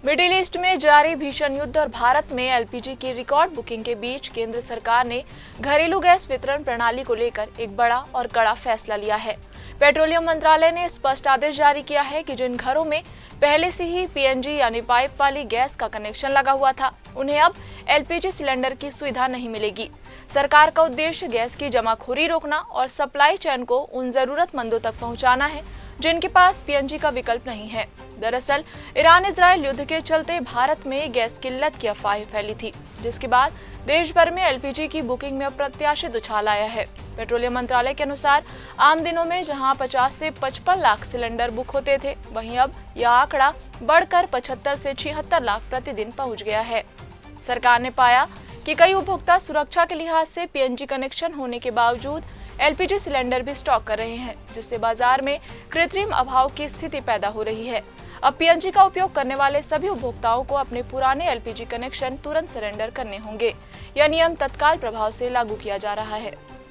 Middle east में जारी भीषण युद्ध और भारत में एलपीजी की रिकॉर्ड बुकिंग के बीच केंद्र सरकार ने घरेलू गैस वितरण प्रणाली को लेकर एक बड़ा और कड़ा फैसला लिया है। पेट्रोलियम मंत्रालय ने स्पष्ट आदेश जारी किया है कि जिन घरों में पहले से ही पीएनजी यानी पाइप वाली गैस का कनेक्शन लगा हुआ था, उन्हें अब एलपीजी सिलेंडर की सुविधा नहीं मिलेगी। सरकार का उद्देश्य गैस की जमाखोरी रोकना और सप्लाई चेन को उन जरूरतमंदों तक पहुंचाना है जिनके पास पीएनजी का विकल्प नहीं है। दरअसल ईरान इजराइल युद्ध के चलते भारत में गैस किल्लत की अफवाह फैली थी, जिसके बाद देश भर में एलपीजी की बुकिंग में अप्रत्याशित उछाल आया है। पेट्रोलियम मंत्रालय के अनुसार आम दिनों में जहां 50 से 55 लाख सिलेंडर बुक होते थे, वहीं अब यह आंकड़ा बढ़कर 75 से 76 लाख प्रतिदिन पहुंच गया है। सरकार ने पाया कि कई उपभोक्ता सुरक्षा के लिहाज से पीएनजी कनेक्शन होने के बावजूद एलपीजी सिलेंडर भी स्टॉक कर रहे हैं, जिससे बाजार में कृत्रिम अभाव की स्थिति पैदा हो रही है। अब पीएनजी का उपयोग करने वाले सभी उपभोक्ताओं को अपने पुराने एलपीजी कनेक्शन तुरंत सरेंडर करने होंगे। यह नियम तत्काल प्रभाव से लागू किया जा रहा है।